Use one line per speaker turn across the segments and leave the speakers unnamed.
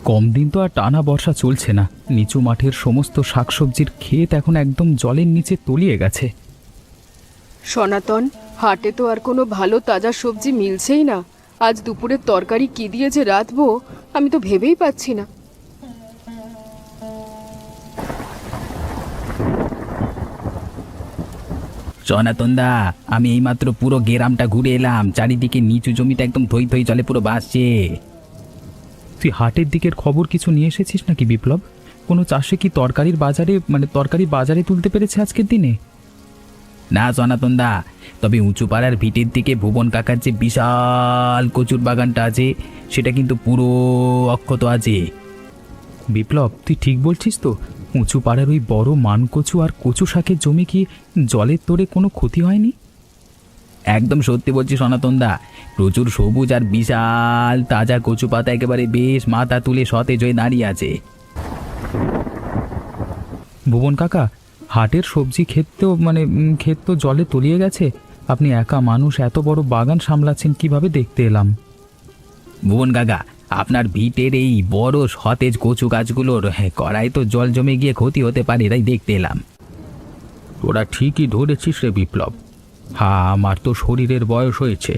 কম দিন তো আর টানা বর্ষা চলছে না। নিচু মাঠের সমস্ত শাকসবজির ক্ষেত এখন একদম জলের নিচে তলিয়ে গেছে।
সনাতন, হাটে তো আর কোনো ভালো তাজা সবজি মিলছেই না। আজ দুপুরের তরকারি কি দিয়ে যে রাঁধবো আমি তো ভেবেই পাচ্ছি না।
সনাতন দা, আমি এইমাত্র পুরো গ্রামটা ঘুরে এলাম। চারিদিকে নিচু জমিটা একদম থই থই জলে পুরো ভাসছে।
তুই হাটের দিকের খবর কিছু নিয়ে এসেছিস নাকি বিপ্লব? কোনো চাষে কি তরকারি বাজারে তুলতে পেরেছে আজকের দিনে?
না সনাতন দা, তবে উঁচু পাড়ার ভিটের দিকে ভুবন কাকার যে বিশাল কচুর বাগানটা আছে সেটা কিন্তু পুরো অক্ষত আছে।
বিপ্লব, তুই ঠিক বলছিস তো? উঁচু পাড়ার ওই বড় মানকচু আর কচু শাকের জমি কি জলের তোড়ে কোনো ক্ষতি হয়নি?
একদম সত্যি বলছি সনাতন দা, প্রচুর সবুজ আর বিশাল তাজা কচু পাতা একেবারে বেশ মাথা তুলে সতেজ হয়ে দাঁড়িয়ে আছে।
ভুবন কাকা, হাটের সবজি ক্ষেত তো জলে তলিয়ে গেছে। আপনি একা মানুষ, এত বড় বাগান সামলাচ্ছেন, কিভাবে দেখতে এলাম।
ভুবন কাকা, আপনার ভিটের এই বড় সতেজ কচু গাছগুলোর কড়াই তো জল জমে গিয়ে ক্ষতি হতে পারে, তাই দেখতে এলাম।
তোরা ঠিকই ধরেছিস রে বিপ্লব। হ্যাঁ, আমার তো শরীরের বয়স হয়েছে,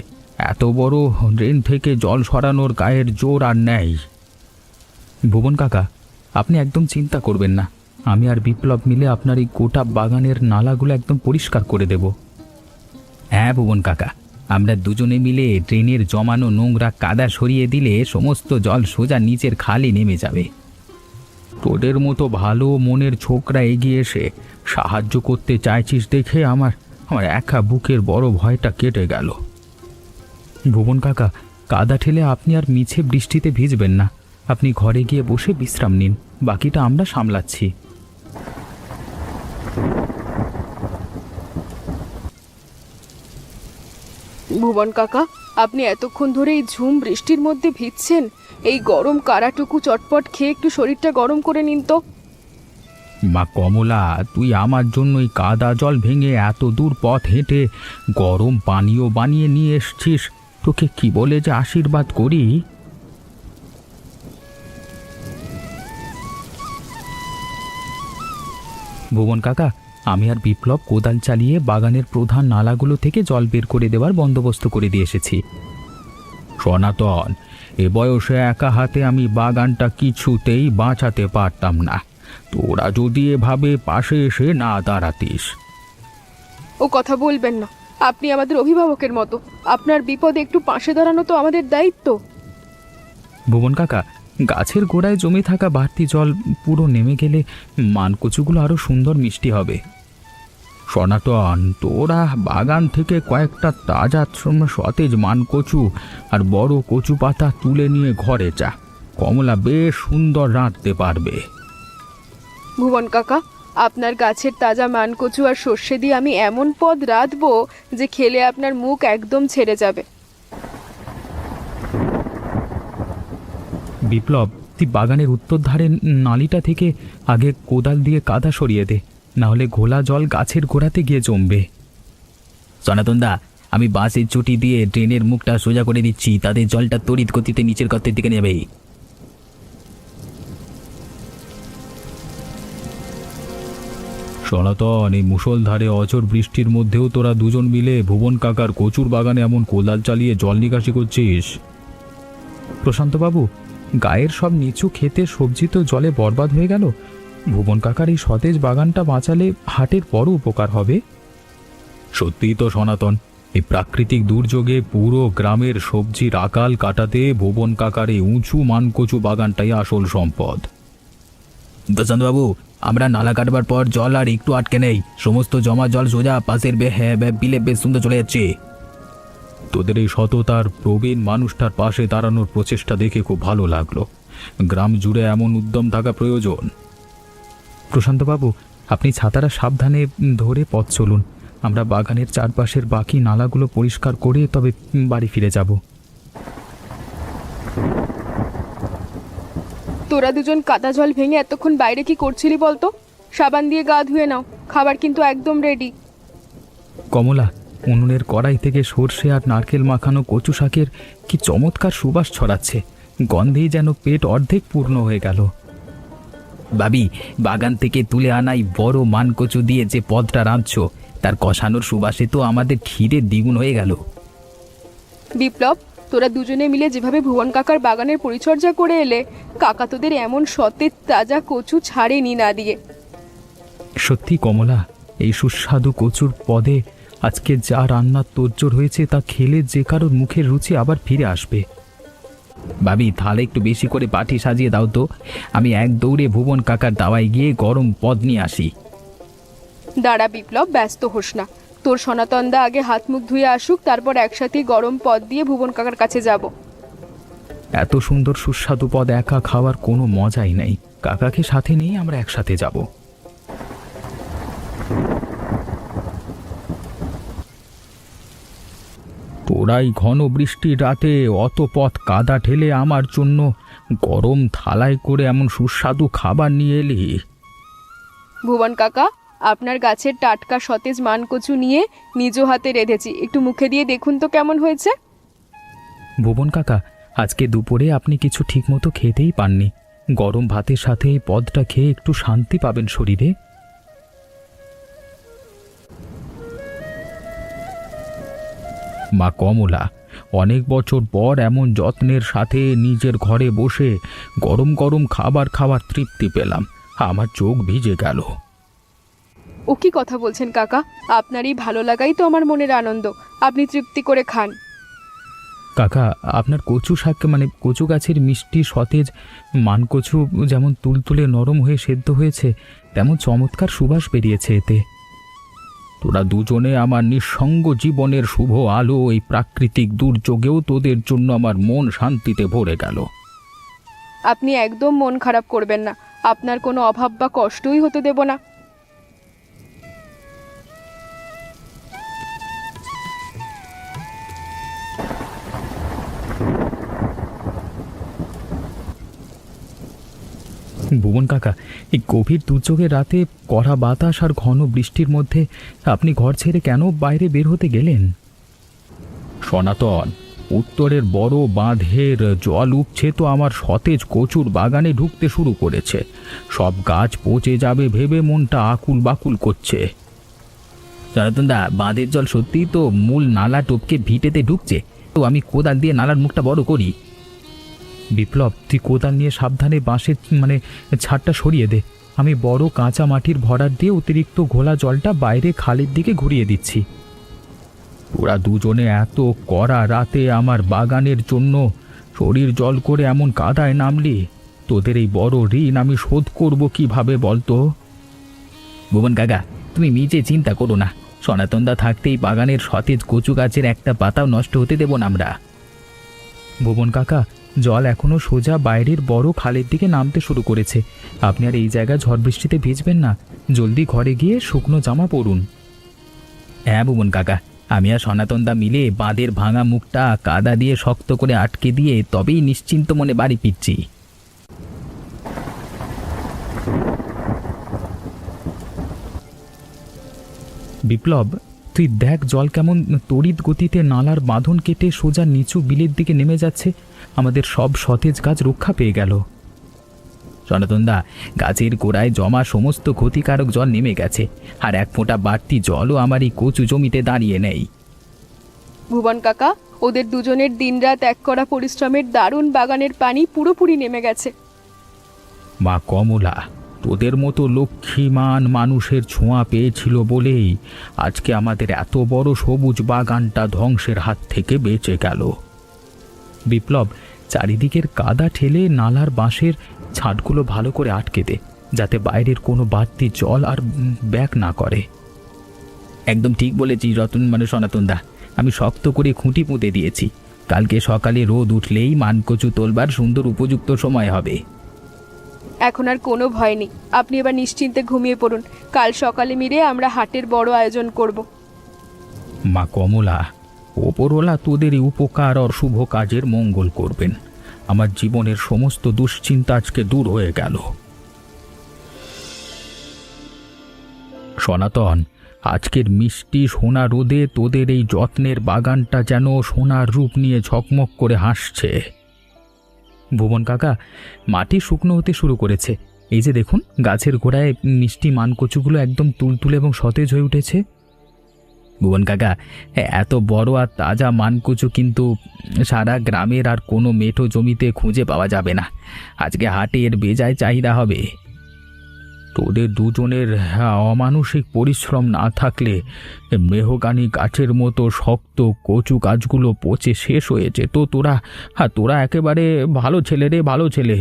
এত বড় ড্রেন থেকে জল সরানোর গায়ের জোর আর নেই। ভুবন কাকা, আপনি একদম চিন্তা করবেন না। আমি আর বিপ্লব মিলে আপনার এই গোটা বাগানের নালাগুলো একদম পরিষ্কার করে দেব।
হ্যাঁ ভুবন কাকা, আমরা দুজনে মিলে ড্রেনের জমানো নোংরা কাদা সরিয়ে দিলে সমস্ত জল সোজা নিচের খালে নেমে যাবে।
তোদের মতো ভালো মনের ছোকরা এগিয়ে এসে সাহায্য করতে চাইছিস দেখে আমার একা বুকের বড় ভয়টা কেটে গেল। ভুবন কাকা, কাদা ঠেলে আপনি আর মিছে বৃষ্টিতে ভিজবেন না। আপনি ঘরে গিয়ে বসে বিশ্রাম নিন, বাকিটা আমরা সামলাচ্ছি।
ভুবন কাকা, আপনি এতক্ষণ ধরে এই ঝুম বৃষ্টির মধ্যে ভিজছেন। এই গরম কারাটুকু চটপট খেয়ে একটু শরীরটা গরম করে নিন তো।
মা কমলা, তুই আমার জন্য এই কাদা জল ভেঙে এত দূর পথ হেঁটে গরম পানীয় বানিয়ে নিয়ে এসছিস। তোকে কি বলে যে আশীর্বাদ করি। ভুবন কাকা, আমি আর বিপ্লব কোদাল চালিয়ে বাগানের প্রধান নালাগুলো থেকে জল বের করে দেওয়ার বন্দোবস্ত করে দিয়ে এসেছি। সনাতন, এ বয়সে একা হাতে আমি বাগানটা কিছুতেই বাঁচাতে পারতাম না। তোরা যদি এভাবে পাশে এসে না দাঁড়াতিস।
ও কথা বলবেন না, আপনি আমাদের অভিভাবকের মতো। আপনার বিপদে একটু পাশে দাঁড়ানো তো আমাদের দায়িত্ব।
ভুবন কাকা, গাছের গোড়ায় জমে থাকা বাড়তি জল পুরো নেমে গেলে মানকচুগুলো আরো সুন্দর মিষ্টি হবে। সনাতন, তোরা বাগান থেকে কয়েকটা তাজা সতেজ মানকচু আর বড় কচু পাতা তুলে নিয়ে ঘরে যা। কমলা বেশ সুন্দর রাঁধতে পারবে।
ভুবন কাকা, আপনার গাছের তাজা মানকচু আর সর্ষে দিয়ে আমি এমন পদ রাঁধবো যে খেলে আপনার মুখ একদম ছেড়ে যাবে।
বিপ্লব, তুই বাগানের উত্তর ধারে নালিটা থেকে আগে কোদাল দিয়ে কাদা সরিয়ে দে, না হলে ঘোলা জল গাছের গোড়াতে গিয়ে জমবে।
সনাতন দা, আমি বাঁশের চুটি দিয়ে ড্রেনের মুখটা সোজা করে দিচ্ছি, তাদের জলটা তড়িৎ গতিতে নিচের গর্তের দিকে নেবে।
সনাতন, এই মুষলধারে অঝোর বৃষ্টির মধ্যেও তোরা দুজন মিলে ভুবন কাকার কচুর বাগানে এমন কোদাল চালিয়ে জল নিকাশি করছিস। প্রশান্তবাবু, গায়ের সব নিচু খেতে সবজি তো জলে বরবাদ হয়ে গেল। ভুবন কাকার এই সতেজ বাগানটা বাঁচালে হাটের বড় উপকার হবে। সত্যিই তো সনাতন, এই প্রাকৃতিক দুর্যোগে পুরো গ্রামের সবজির আকাল কাটাতে ভুবন কাকার এই উঁচু মানকচু বাগানটাই আসল সম্পদ।
বাবু, আমরা নালা কাটবার পর জল আর একটু আটকে নেই, সমস্ত জমা জল সোজা পাশের বিলে বেশ সুন্দর চলে যাচ্ছে।
তোদের এই সততার প্রবীণ মানুষটার পাশে দাঁড়ানোর প্রচেষ্টা দেখে খুব ভালো লাগলো। গ্রাম জুড়ে এমন উদ্যম থাকা প্রয়োজন। প্রশান্তবাবু, আপনি ছাতাটা সাবধানে ধরে পথ চলুন। আমরা বাগানের চারপাশের বাকি নালাগুলো পরিষ্কার করে তবে বাড়ি ফিরে যাব।
তোরা দুজন কাদা জল ভেঙে এতক্ষণ বাইরে কি করছিলি বলতো? সাবান দিয়ে গা ধুয়ে নাও, খাবার কিন্তু একদম রেডি।
কমলা, উনুনের কড়াই থেকে সর্ষে আর নারকেল মাখানো কচু শাকের কি চমৎকার সুবাস ছড়াচ্ছে। গন্ধেই যেন পেট অর্ধেক পূর্ণ হয়ে গেল।
ভাবি, বাগান থেকে তুলে আনাই বড় মানকচু দিয়ে যে পদটা রাঁধছো, তার কষানোর সুবাসে তো আমাদের খিদে দ্বিগুণ হয়ে গেল।
বিপ্লব, তোরা দুজনে মিলে যেভাবে ভুবন কাকার বাগানের পরিচর্যা করে এলে, কাকা তোদের এমন সতেজ তাজা কচু ছাড়েনি না দিয়ে।
সত্যি কমলা, এই সুস্বাদু কচুর পদে আজকে যা রান্নার তোড়জোড় হয়েছে তা খেলে যে কারোর মুখের রুচি আবার ফিরে আসবে।
ভাবি, তাহলে একটু বেশি করে বাটি সাজিয়ে দাও তো। আমি এক দৌড়ে ভুবন কাকার দাওয়ায় গিয়ে গরম পদ নিয়ে আসি।
দাঁড়া বিপ্লব, ব্যস্ত হোস না। তোর সনাতনদা আগে হাত মুখ ধুয়ে আসুক, তারপর একসাথে গরম পদ দিয়ে ভুবন কাকার কাছে যাব।
এত সুন্দর সুস্বাদু পদ একা খাওয়ার কোনো মজাই নেই। কাকাকে সাথে নিয়ে আমরা একসাথে যাব। তোরাই ঘন বৃষ্টির রাতে অত পথ কাদা ঠেলে আমার জন্য গরম থালায় করে এমন সুস্বাদু খাবার নিয়ে এলি।
ভুবন কাকা, আপনার গাছের টাটকা সতেজ মানকচু নিয়ে নিজ হাতে রেঁধেছি, একটু মুখে দিয়ে দেখুন তো কেমন হয়েছে।
ভুবন কাকা, আজকে দুপুরে আপনি কিছু ঠিকমতো খেতেই পাননি। গরম ভাতের সাথে এই পদটা খেয়ে একটু শান্তি পাবেন শরীরে। মা কমলা, অনেক বছর পর এমন যত্নের সাথে নিজের ঘরে বসে গরম গরম খাবার খাওয়ার তৃপ্তি পেলাম। আমার চোখ ভিজে গেল।
ও কি কথা বলছেন কাকা? আপনার এই ভালো লাগাই তো আমার মনের আনন্দ। আপনি তৃপ্তি করে খান।
কাকা, আপনার কচু শাক কচু গাছের মিষ্টি সতেজ মানকচু যেমন তুলতুলে নরম হয়ে সেদ্ধ হয়েছে, তেমন চমৎকার সুবাস বেরিয়েছে এতে। তোরা দুজনে আমার নিঃসঙ্গ জীবনের শুভ আলো। এই প্রাকৃতিক দুর্যোগেও তোদের জন্য আমার মন শান্তিতে ভরে গেল।
আপনি একদম মন খারাপ করবেন না, আপনার কোনো অভাব বা কষ্টই হতে দেব না।
ভুবন কাকা, এই গভীর দুর্যোগের রাতে কড়া বাতাস আর ঘন বৃষ্টির মধ্যে আপনি ঘর ছেড়ে কেন বাইরে বের হতে গেলেন? সনাতন, উত্তরের বড় বাঁধের জল উপছে তো আমার সতেজ কচুর বাগানে ঢুকতে শুরু করেছে। সব গাছ পচে যাবে ভেবে মনটা আকুল বাকুল করছে।
সনাতনদা, বাঁধের জল সত্যিই তো মূল নালা টপকে ভিটেতে ঢুকছে। তো আমি কোদাল দিয়ে নালার মুখটা বড় করি।
বিপ্লব, তুই কোদাল নিয়ে সাবধানে বাঁশের ছাদটা সরিয়ে দে। আমি বড় কাঁচা মাটির ভরাট দিয়ে অতিরিক্ত ঘোলা জলটা বাইরে খালের দিকে ঘুরিয়ে দিচ্ছি। তোরা দুজনে এত কড়া রাতে আমার বাগানের জন্য শরীর জল করে এমন কাদায় নামলি, তোদের এই বড় ঋণ আমি শোধ করব কিভাবে বলতো?
ভুবন কাকা, তুমি নিজে চিন্তা করো না। সনাতনদা থাকতেই বাগানের সতেজ কচু গাছের একটা পাতাও নষ্ট হতে দেব না আমরা।
ভুবন কাকা, জল এখনো সোজা বাইরের বড় খালের দিকে নামতে শুরু করেছে। আপনি আর এই জায়গায় ঝড় বৃষ্টিতে ভিজবেন না। জলদি ঘরে গিয়ে শুকনো জামা পরুন।
হ্যাঁ ভুবন কাকা, আমি আর সনাতনদা মিলে বাঁধের ভাঙা মুখটা কাদা দিয়ে শক্ত করে আটকে দিয়ে তবেই নিশ্চিন্ত মনে বাড়ি ফিরছি।
বিপ্লব, তুই দেখ জল কেমন তড়িৎ গতিতে নালার বাঁধন কেটে সোজা নিচু বিলের দিকে নেমে যাচ্ছে। আমাদের সব সতেজ গাছ রক্ষা পেয়ে গেল।
সনাতনদা, গাছের গোড়ায় জমা সমস্ত ক্ষতিকারক জল নেমে গেছে, আর এক ফোঁটা বাড়তি জলও আমার এই কচু জমিতে দাঁড়িয়ে নেই।
ভুবন কাকা, ওদের দুজনের দিনরাত এক করা পরিশ্রমের দারুণ বাগানের পানি পুরোপুরি নেমে গেছে।
মা কমলা, তোদের মতো লক্ষ্মীমান মানুষের ছোঁয়া পেয়েছিল বলেই আজকে আমাদের এত বড় সবুজ বাগানটা ধ্বংসের হাত থেকে বেঁচে গেল। বিপ্লব, চারিদিকের কাদা ঠেলে নালার বাঁশের ছাদগুলো ভালো করে আটকে দে, যাতে বাইরের কোনো বাড়তি জল আর ব্যাক না করে।
একদম ঠিক বলেছিস সনাতনদা। আমি শক্ত করে খুঁটি পুঁতে দিয়েছি। কালকে সকালে রোদ উঠলেই মানকচু তোলবার সুন্দর উপযুক্ত সময় হবে।
এখন আর কোনো ভয় নেই, আপনি এবার নিশ্চিন্তে ঘুমিয়ে পড়ুন। কাল সকালে মিলে আমরা হাটের বড় আয়োজন করব।
মা কমলা, ওপরওয়ালা তোদের এই উপকার আর শুভ কাজের মঙ্গল করবেন। আমার জীবনের সমস্ত দুশ্চিন্তা আজকে দূর হয়ে গেল। সনাতন, আজকের মিষ্টি সোনা রোদে তোদের এই যত্নের বাগানটা যেন সোনার রূপ নিয়ে ঝকমক করে হাসছে। ভুবন কাকা, মাটি শুকনো হতে শুরু করেছে। এই যে দেখুন, গাছের গোড়ায় মিষ্টি মানকচুগুলো একদম তুলতুলে এবং সতেজ হয়ে উঠেছে।
ভুবন কাকা, এত বড় আর তাজা মানকুচু কিন্তু সারা গ্রামের আর কোনো মেঠো জমিতে খুঁজে পাওয়া যাবে না। আজকে হাটে এর বেজায় চাহিদা হবে।
তোদের দুজনের অমানসিক পরিশ্রম না থাকলে মেহগানি গাছের মতো শক্ত কচু গাছগুলো পচে শেষ হয়েছে। তো তোরা একেবারে ভালো ছেলে রে, ভালো ছেলে।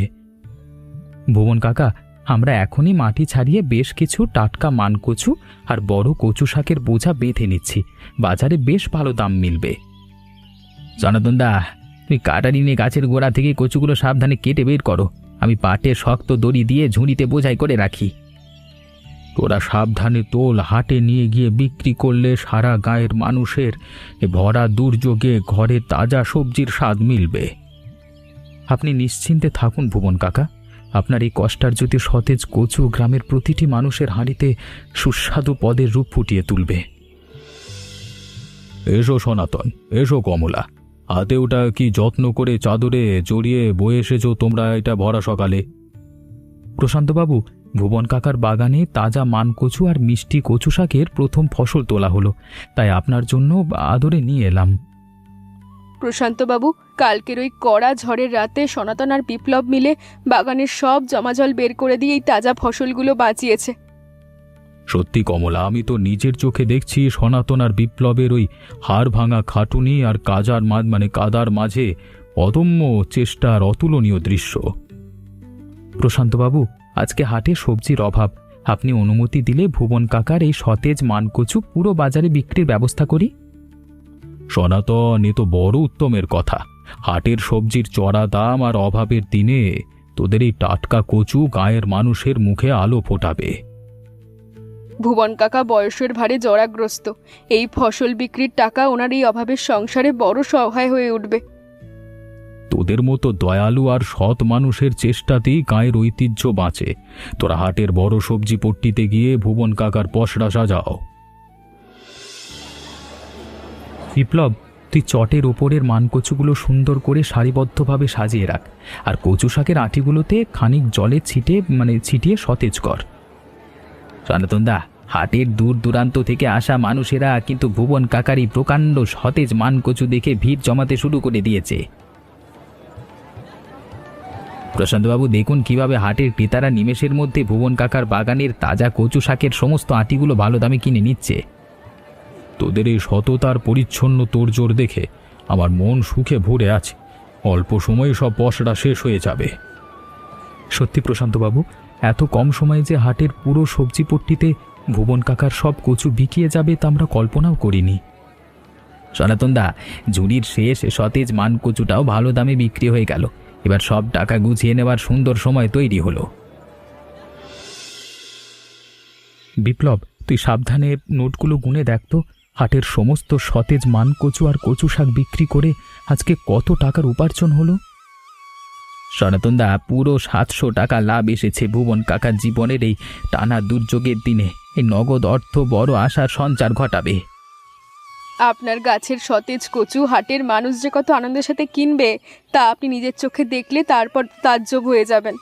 ভুবন কাকা, আমরা এখনই মাটি ছাড়িয়ে বেশ কিছু টাটকা মানকচু আর বড় কচু শাকের বোঝা বেঁধে নিচ্ছি। বাজারে বেশ ভালো দাম মিলবে।
সনাতন দা, তুমি কাটারি নিয়ে গাছের গোড়া থেকে কচুগুলো সাবধানে কেটে বের করো। আমি পাটে শক্ত দড়ি দিয়ে ঝুড়িতে বোঝাই করে রাখি।
তোরা সাবধানে তোল, হাটে নিয়ে গিয়ে বিক্রি করলে সারা গাঁয়ের মানুষের এ ভরা দুর্যোগে ঘরে তাজা সবজির স্বাদ মিলবে। আপনি নিশ্চিন্তে থাকুন ভুবন কাকা, আপনার এই কষ্টার্জিত সতেজ কচু গ্রামের প্রতিটি মানুষের হাঁড়িতে সুস্বাদু পদের রূপ ফুটিয়ে তুলবে। এসো সনাতন, এসো কমলা, হাতে ওটা কি যত্ন করে চাদরে জড়িয়ে বয়ে এসেছো তোমরা এটা ভরা সকালে। প্রশান্তবাবু, ভুবন কাকার বাগানে তাজা মানকচু আর মিষ্টি কচু শাকের প্রথম ফসল তোলা হলো, তাই আপনার জন্য আদরে নিয়ে এলাম।
প্রশান্তবাবু, কালকের ওই কড়া ঝড়ের রাতে সনাতন আর বিপ্লব মিলে বাগানের সব জমাজল বের করে দিয়ে এই তাজা ফসলগুলো বাঁচিয়েছে।
সত্যি কমলা, আমি তো নিজের চোখে দেখছি সনাতন আর বিপ্লবের ওই হাড় ভাঙা খাটুনি আর কাদার মাঝে অদম্য চেষ্টার অতুলনীয় দৃশ্য। প্রশান্তবাবু, আজকে হাটে সবজির অভাব, আপনি অনুমতি দিলে ভুবন কাকার এই সতেজ মানকচু পুরো বাজারে বিক্রির ব্যবস্থা করি। সনাতন, এ তো বড় উত্তমের কথা। হাটের সবজির চড়া দাম আর অভাবের দিনে তোদের এই টাটকা কচু গাঁয়ের মানুষের মুখে আলো ফোটাবে।
ভুবন কাকা বয়সের ভারে জরাগ্রস্ত, এই ফসল বিক্রির টাকা ওনার এই অভাবের সংসারে বড় সহায় হয়ে উঠবে।
তোদের মতো দয়ালু আর সৎ মানুষের চেষ্টাতেই গাঁয়ের ঐতিহ্য বাঁচে। তোরা হাটের বড় সবজি পট্টিতে গিয়ে ভুবন কাকার পসরা সাজাও। বিপ্লব, তুই চটের ওপরের মানকচুগুলো সুন্দর করে সারিবদ্ধভাবে সাজিয়ে রাখ, আর কচু শাকের আঁটিগুলোতে খানিক জলে ছিটিয়ে সতেজ কর।
সনাতন দা, হাটের দূর দূরান্ত থেকে আসা মানুষেরা কিন্তু ভুবন কাকারই প্রকাণ্ড সতেজ মানকচু দেখে ভিড় জমাতে শুরু করে দিয়েছে। প্রশান্তবাবু, দেখুন কিভাবে হাটের ক্রেতারা নিমেষের মধ্যে ভুবন কাকার বাগানের তাজা কচু শাকের সমস্ত আঁটিগুলো ভালো দামে কিনে নিচ্ছে।
তোদের এই সততার পরিচ্ছন্ন তোড়জোড় দেখে আমার মন সুখে ভরে আছে। অল্প সময়ে সব পসরা শেষ হয়ে যাবে। সত্যি প্রশান্তবাবু, এত কম সময়ে যে হাটের পুরো সবজি পট্টিতে ভুবন কাকার সব কচু বিকিয়ে যাবে তা আমরা কল্পনাও করিনি।
সনাতন দা, ঝুড়ির শেষ সতেজ মানকচুটাও ভালো দামে বিক্রি হয়ে গেল। এবার সব টাকা গুছিয়ে নেওয়ার সুন্দর সময় তৈরি হলো।
বিপ্লব, তুই সাবধানে নোটগুলো গুনে দেখ তো, হাটের সমস্ত সতেজ মানকচু আর কচু শাক বিক্রি করে আজকে কত টাকার উপার্জন হলো।
সনাতন দা, পুরো 700 টাকা লাভ এসেছে ভুবন কাকার জীবনের এই টানা দুর্যোগের দিনে। এই নগদ অর্থ বড় আশার সঞ্চার ঘটাবে।
আপনার গাছের সতেজ কচু হাটের মানুষ যে কত আনন্দের সাথে কিনবে তা আপনি নিজের চোখে দেখলে তারপর তাজ্জব হয়ে যাবেন।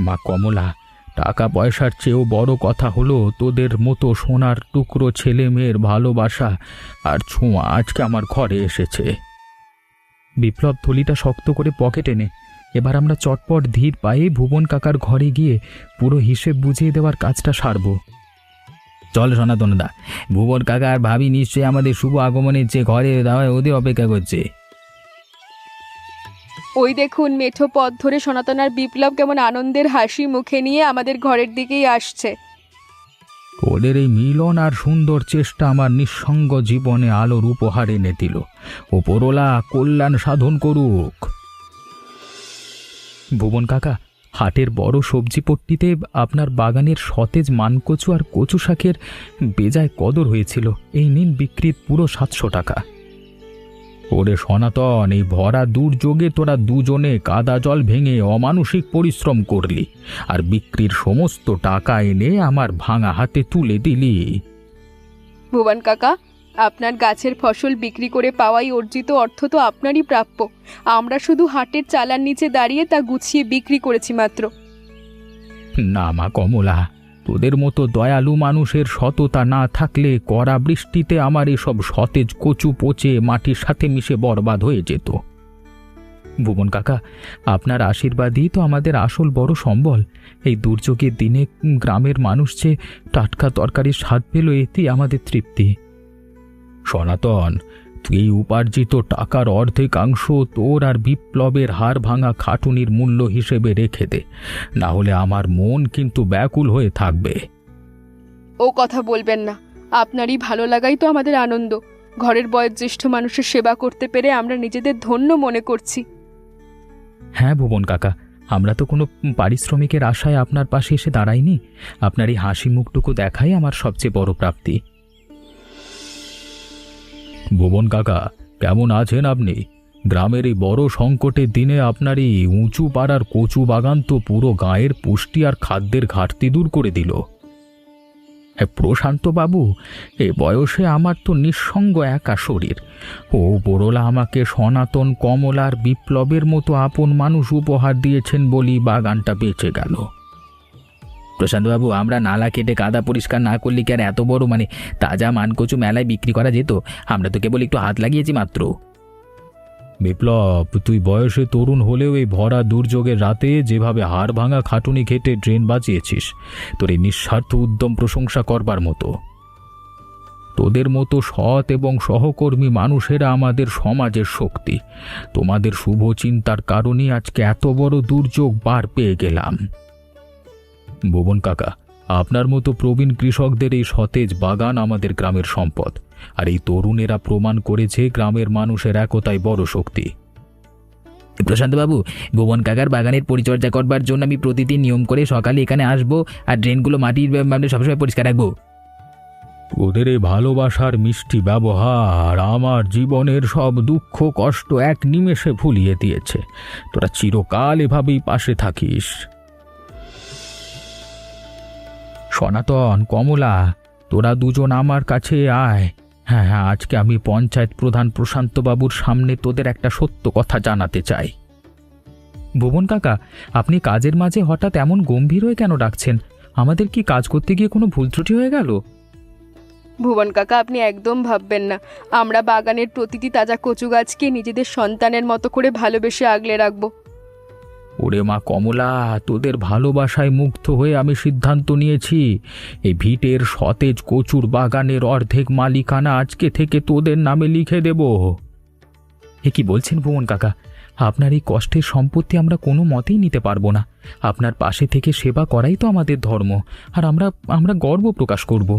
মা কমলা, টাকা পয়সার চেয়েও বড় কথা হলো তোদের মতো সোনার টুকরো ছেলে মেয়ের ভালোবাসা আর ছোঁয়া আজকে আমার ঘরে এসেছে। বিপ্লব, থলিটা শক্ত করে পকেটে নে। এবার আমরা চটপট ধীর পায়ে ভুবন কাকার ঘরে গিয়ে পুরো হিসেব বুঝিয়ে দেওয়ার কাজটা সারব।
চল সনাতন দা, ভুবন কাকা আর ভাবি নিশ্চয়ই আমাদের শুভ আগমনের যে ঘরে দাওয়ায় ওদের অপেক্ষা করছে।
ওই দেখুন, মেঠো পথ ধরে সনাতন আর বিপ্লব কেমন আনন্দের হাসি মুখে নিয়ে আমাদের ঘরের দিকেই আসছে।
ওদের এই মিলন আর সুন্দর চেষ্টা আমার নিঃসঙ্গ জীবনে আলোর উপহার এনে দিল। ওপরওয়ালা কল্যাণ সাধন করুক। ভুবন কাকা, হাটের বড় সবজি পট্টিতে আপনার বাগানের সতেজ মানকচু আর কচু শাকের বেজায় কদর হয়েছিল। এই নিন বিক্রির পুরো 700 টাকা। ওরে সনাতন, এই ভরা দুর্যোগে তোরা দুজনে কাদা জল ভেঙে অমানসিক পরিশ্রম করলি আর বিক্রির সমস্ত টাকা এনে আমার ভাঙা হাতে তুলে দিলি।
ভুবন কাকা, আপনার গাছের ফসল বিক্রি করে পাওয়াই অর্জিত অর্থ তো আপনারই প্রাপ্য। আমরা শুধু হাটের চালার নিচে দাঁড়িয়ে তা গুছিয়ে বিক্রি করেছি মাত্র।
না মা কমলা, তোদের মতো দয়ালু মানুষের সততা না থাকলে কড়া বৃষ্টিতে আমার এসব সতেজ কচু পচে মাটির সাথে মিশে বরবাদ হয়ে যেত। ভুবন কাকা, আপনার আশীর্বাদই তো আমাদের আসল বড় সম্বল। এই দুর্যোগের দিনে গ্রামের মানুষ যে টাটকা তরকারির স্বাদ পেল, এতেই আমাদের তৃপ্তি। সনাতন, তুই এই উপার্জিত টাকার অর্ধেকাংশ তোর আর বিপ্লবের হাড় ভাঙা খাটুনির মূল্য হিসেবে রেখে দে, না হলে আমার মন কিন্তু ব্যাকুল হয়ে থাকবে।
ও কথা বলবেন না, আপনারই ভালো লাগাই তো আমাদের আনন্দ। ঘরের বয়োজ্যেষ্ঠ মানুষের সেবা করতে পেরে আমরা নিজেদের ধন্য মনে করছি।
হ্যাঁ ভুবন কাকা, আমরা তো কোনো পারিশ্রমিকের আশায় আপনার পাশে এসে দাঁড়াইনি। আপনার এই হাসি মুখটুকু দেখাই আমার সবচেয়ে বড় প্রাপ্তি। ভুবন কাকা, কেমন আছেন আপনি? গ্রামের এই বড় সংকটের দিনে আপনার এই উঁচু পাড়ার কচু বাগান তো পুরো গায়ের পুষ্টি আর খাদ্যের ঘাটতি দূর করে দিল। হ্যাঁ প্রশান্ত বাবু, এ বয়সে আমার তো নিঃসঙ্গ একা শরীর। ও বড়লা আমাকে সনাতন, কমলার, বিপ্লবের মতো আপন মানুষ উপহার দিয়েছেন বলি বাগানটা বেঁচে গেল।
প্রশান্তবাবু, আমরা নালা কেটে কাদা পরিষ্কার না করলে কি আর এত বড় তাজা মানকচু মেলায় বিক্রি করা যেত? আমরা তো কেবল একটু হাত লাগিয়েছি মাত্র।
বিপ্লব, তুই বয়সে তরুণ হলেও এই ভরা দুর্যোগের রাতে যেভাবে হাড় ভাঙা খাটুনি খেটে ড্রেন বাঁচিয়েছিস, তোর এই নিঃস্বার্থ উদ্যম প্রশংসা করবার মতো। তোদের মতো সৎ এবং সহকর্মী মানুষেরা আমাদের সমাজের শক্তি। তোমাদের শুভ চিন্তার কারণেই আজকে এত বড় দুর্যোগ পার পেয়ে গেলাম। ভুবন কাকা, আপনার মতো প্রবীণ কৃষকদের এই সতেজ বাগান আমাদের গ্রামের সম্পদ, আর এই তরুণেরা প্রমাণ করেছে গ্রামের মানুষের একতাই বড় শক্তি।
প্রশান্তবাবু, ভুবন কাকার বাগানের পরিচর্যা করবার জন্য আমি প্রতিদিন নিয়ম করে সকালে এখানে আসবো, আর ড্রেনগুলো মাটির সবসময় পরিষ্কার রাখবো।
ওদের এই ভালোবাসার মিষ্টি ব্যবহার আমার জীবনের সব দুঃখ কষ্ট এক নিমেষে ভুলিয়ে দিয়েছে। তোরা চিরকাল এভাবেই পাশে থাকিস। সনাতন, কমলা, তোরা দুজন আমার কাছে আয়। হ্যাঁ, আজকে আমি পঞ্চায়েত প্রধান প্রশান্তবাবুর সামনে তোদের একটা সত্য কথা জানাতে চাই। ভুবন কাকা, আপনি কাজের মাঝে হঠাৎ এমন গম্ভীর হয়ে কেন ডাকছেন? আমাদের কি কাজ করতে গিয়ে কোনো ভুল ত্রুটি হয়ে গেল?
ভুবন কাকা, আপনি একদম ভাববেন না। আমরা বাগানের প্রতিটি তাজা কচু গাছকে নিজেদের সন্তানের মতো করে ভালোবেসে আগলে রাখবো।
ওরে মা কমলা, তোদের ভালোবাসায় মুগ্ধ হয়ে আমি সিদ্ধান্ত নিয়েছি, এই ভিটের সতেজ কচুর বাগানের অর্ধেক মালিকানা আজকে থেকে তোদের নামে লিখে দেব। এ কি বলছেন ভুবন কাকা? আপনার এই কষ্টের সম্পত্তি আমরা কোনো মতেই নিতে পারবো না। আপনার পাশে থেকে সেবা করাই তো আমাদের ধর্ম, আর আমরা গর্ব প্রকাশ করব।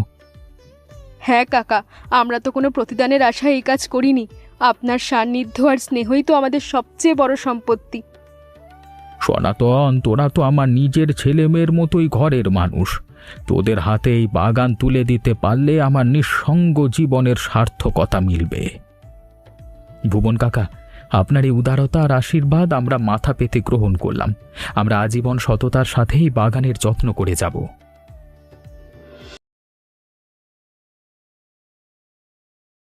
হ্যাঁ কাকা, আমরা তো কোনো প্রতিদানের আশায় এই কাজ করিনি। আপনার সান্নিধ্য আর স্নেহই তো আমাদের সবচেয়ে বড় সম্পত্তি।
সনাতন, তোরা তো আমার নিজের ছেলে মেয়ের মতোই ঘরের মানুষ। তোদের হাতে এই বাগান তুলে দিতে পারলে আমার নিঃসঙ্গ জীবনের সার্থকতা মিলবে। ভুবন কাকা, আপনার এই উদারতা আর আশীর্বাদ আমরা মাথা পেতে গ্রহণ করলাম। আমরা আজীবন সততার সাথেই বাগানের যত্ন করে যাব।